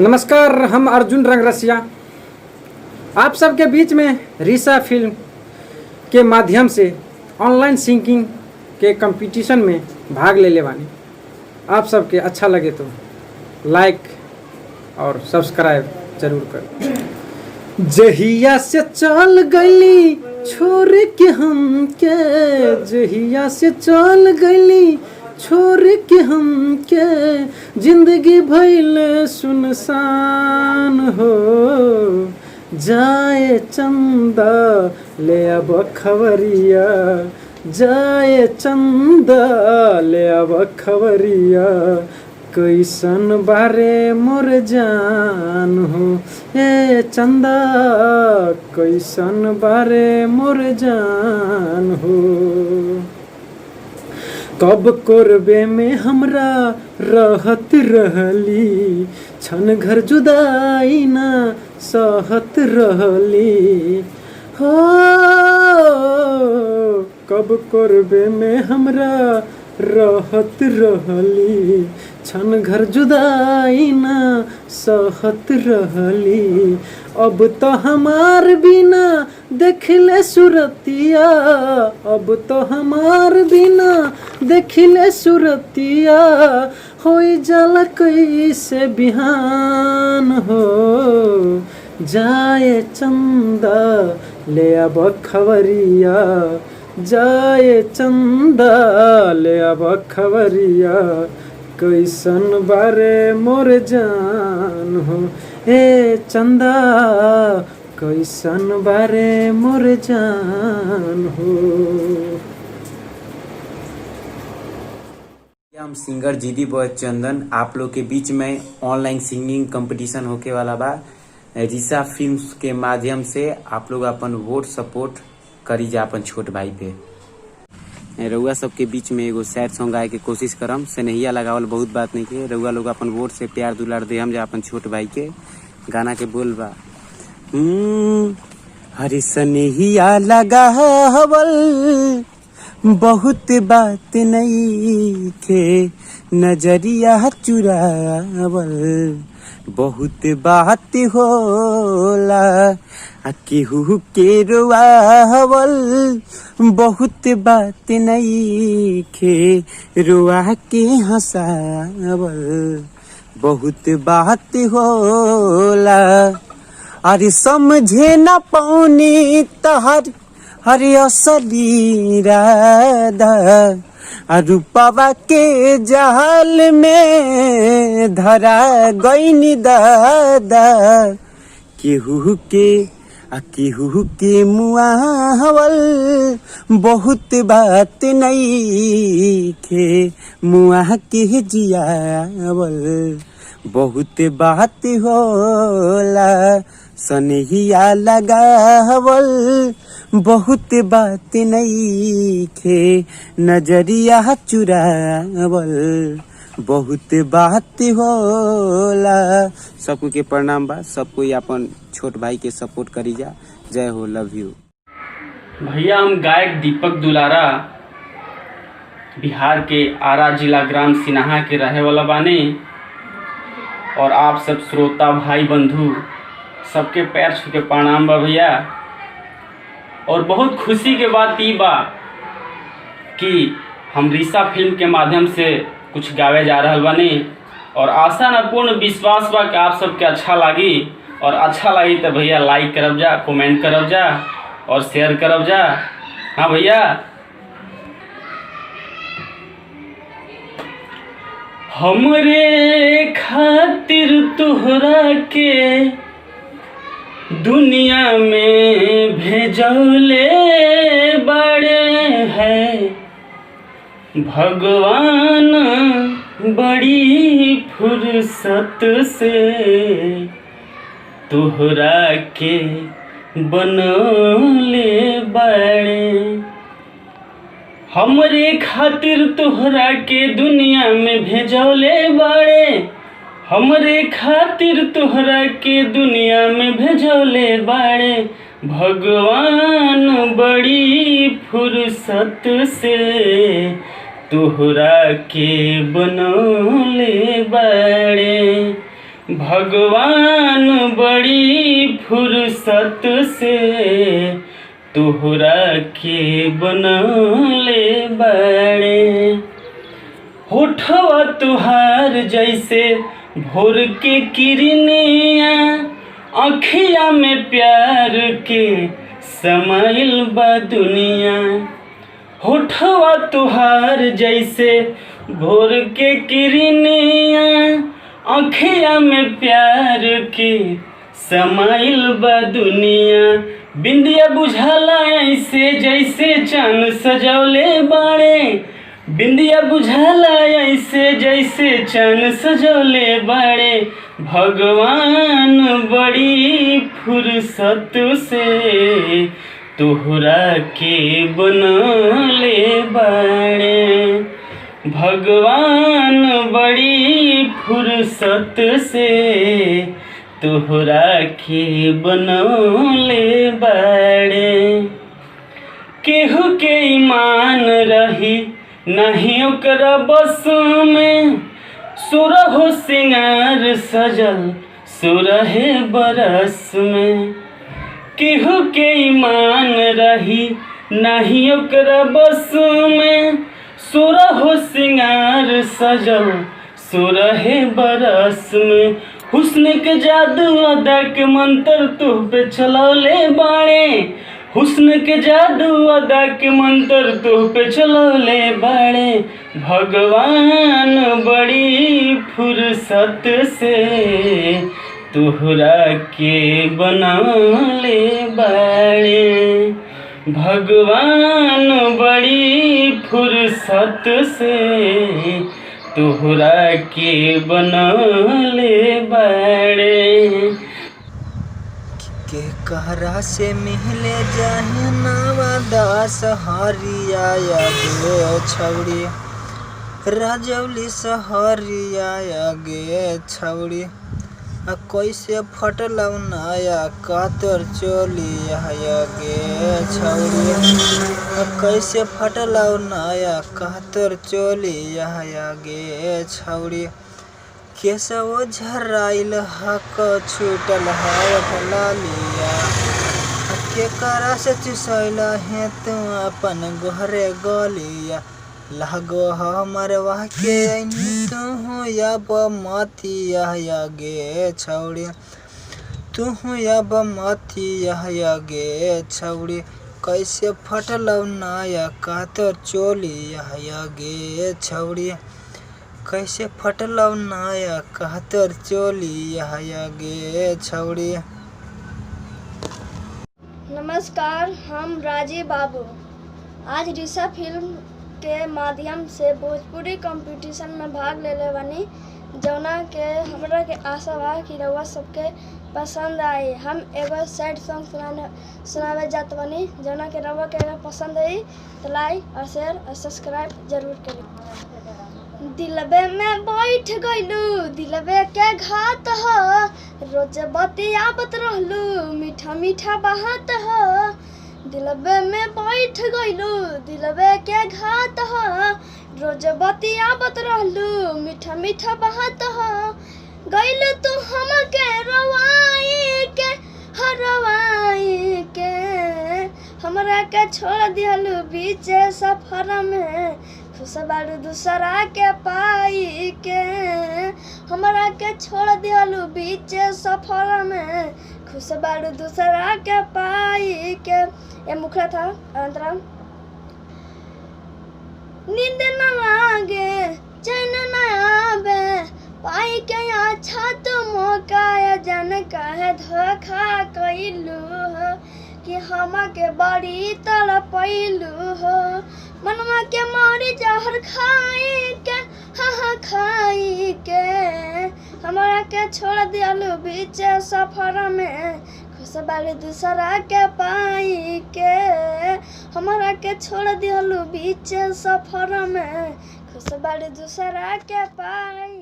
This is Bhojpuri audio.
नमस्कार, हम अर्जुन रंगरसिया आप सबके बीच में रीसा फिल्म के माध्यम से ऑनलाइन सिंगिंग के कंपटीशन में भाग ले बानी। आप सबके अच्छा लगे तो लाइक और सब्सक्राइब जरूर कर। जहिया से चल गली छोड़ के हम के, जहिया से चल गली छोड़ के हम के, जिंदगी भइल सुनसान हो। जाए चंदा ले अब खबरिया, जाए चंदा ले अब खबरिया, कैसन बारे मोर जान हो। ए चंदा कैसन बारे मोर जान हो। कब कोरबे में हमरा रहत रहली, छन घर जुदाई ना सहत रहली हो। कब कोरबे में हमरा रहत रहली, छन घर जुदाई ना सहत रहली। अब तो हमार बिना देखले सुरतिया, अब तो हमार बिना देखले सुरतिया, होई जाला कैसे बिहान हो। जाए चंदा ले अब खबरिया, जाए चंदा ले अब खबरिया, कैसन बारे मोर जान हो। ए चंदा कैसन बारे मोर जान हो। हम सिंगर जीडी बॉय चंदन आप लोग के बीच में ऑनलाइन सिंगिंग कंपटीशन होके वाला बा। रीसा फिल्म्स के माध्यम से आप लोग अपन वोट सपोर्ट करी जा अपन छोट भाई पे। रउआ सबके बीच में एगो सैड सॉन्ग गाए के कोशिश करम। स्नेहिया लगावल बहुत बात नहीं के, रउआ लोग अपन वोट से प्यार दुलार दे हम जा अपन छोट भाई के। गाना के बोल बा हरे स्नेहिया लगावल बहुत बात नहीं के, नजरिया चुरावल बहुत बात होला, केहू के रोआवल बहुत बात नहीं के, रोआ के हंसावल बहुत बात होला। अरे समझे न पौनी तहर हरे असली राधा, रूपवा के जहाल में धरा गईनी दादा। केहू के मुआवल बहुत बात नहीं के, मुआ के जियावल बहुत बात होला। स्नेहिया लगावल बहुत बात नहीं के, नजरिया चुरावल बहुत बात होला। सबको के प्रणाम बा, सब कोई अपन छोट भाई के सपोर्ट करी जा। जय हो, लव यू। भैया हम गायक दीपक दुलारा बिहार के आरा जिला ग्राम सिन्हा के रहे वाला बानी, और आप सब श्रोता भाई बंधु सबके पैर छू के प्रणाम बा भैया। और बहुत खुशी के बात ई बा कि हम रीसा फिल्म के माध्यम से कुछ गावे जा रहा बानी, और आशा न पूर्ण विश्वास बा कि आप सबके अच्छा लगी। और अच्छा लगी तो भैया लाइक करब जा, कमेंट करब जा और शेयर करब जा। हाँ भैया। हमरे खातिर तुहरा के दुनिया में भेजौले बड़े हैं भगवान, बड़ी फुर्सत से तुहरा के बनौले बड़े। हमरे खातिर तुहरा के दुनिया में भेजौले बड़े, हमरे खातिर तुहरा के दुनिया में भेजौले बाड़े भगवान, बड़ी फुर्सत से तुहरा के बनौले बाड़े। भगवान बड़ी फुर्सत से तोहरा के बनले बड़े। होठवा तुहार जैसे भोर के किरनिया, आँखिया में प्यार के समाइल बा दुनिया। होठवा तुहार जैसे भोर के किरनिया, आँखिया में प्यार के समाइल बा दुनिया। बिंदिया बुझाला ऐसे जैसे चांद सजौले बाड़े। बिंदिया बुझाला ऐसे जैसे चांद सजौले बाड़े। भगवान बड़ी फुर्सत से तोहरा के बनले बाड़े। भगवान बड़ी फुर्सत से तोहरा के बनले बाड़े। केहू के ईमान रही नहीं ओकरा बस में, सुरहो सिंगार सजल सुरहे बरस में। केहू के ईमान रही नहीं ओकरा बस में, सुरहो सिंगार सजल सुरहे बरस में। हुस्न के जादू अदा के मंत्र तुह पे चलौले बाड़े। हुस्न के जादू अदा के मंत्र तुह पे चलौले बाड़े। भगवान बड़ी फुर्सत से तोहरा के बनले बाड़े। भगवान बड़ी फुर्सत से तोहरा के बनले बाड़े। के कहरा से मिले जाहे नवादास हरिया गे छौड़ी, राजौली सहरिया गे छौड़ी। कैसे फटलौ नया कातर चोली गे छौड़ी। कैसे फटलौ नया कातर चोली गे छौड़ी। केसवो झराइल हक छूटल हवट लालिया। केकरा से चुसैल है तू अपन गोहरे गलिया। लागो हमरवा के तू अब मतिया गे छौड़ी। तू अब मतिया गे छौड़ी। कैसे फटलौ नया कातर चोली गे छौड़ी। कैसे फटलौ नया कातर चोली गे छौड़ी। नमस्कार, हम राजीव बाबू आज रिसा फिल्म के माध्यम से भोजपुरी कंपटीशन में भाग लेले बानी, जौना के हमरा के आशा बा कि रउआ सबके पसंद आई। हम एगो सैड सॉन्ग सुनावे जात बानी, जौना के रउआ के पसंद आई तो लाइक और शेयर और सब्सक्राइब जरूर करी। दिलबे में बैठ गइलू दिलबे के घात हो, रोज बतियावत रहलू मीठा मीठा बात हो। दिलबे में बैठ गइलू दिलबे के घात हो, रोज बतियावत रहलू मीठा मीठा बात हो। गइलू तू हमके रवाई के हरवाई के, हमरा के छोड़ दिहलू बीच सफर में। खुश बारू दूसरा के पाई के, हमरा के छोड़ दिहलू बीच सफर में। खुश बारू दूसरा के पाई के। ये मुखड़ा था अंतरा। नींद न लागे चैन न आवे, पाई के अच्छा तो मौका जान काहे धोखा कइलू हो। कि हमके बड़ी तड़पैलू हो, मनवा के मारी जहर खाई के खाई के। हमरा के छोड़ दियालू बीच सफर में, खुश बारू दूसरा के पाई के। हमरा के छोड़ दियालू बीच सफर में, खुश बारू दूसरा के पाई।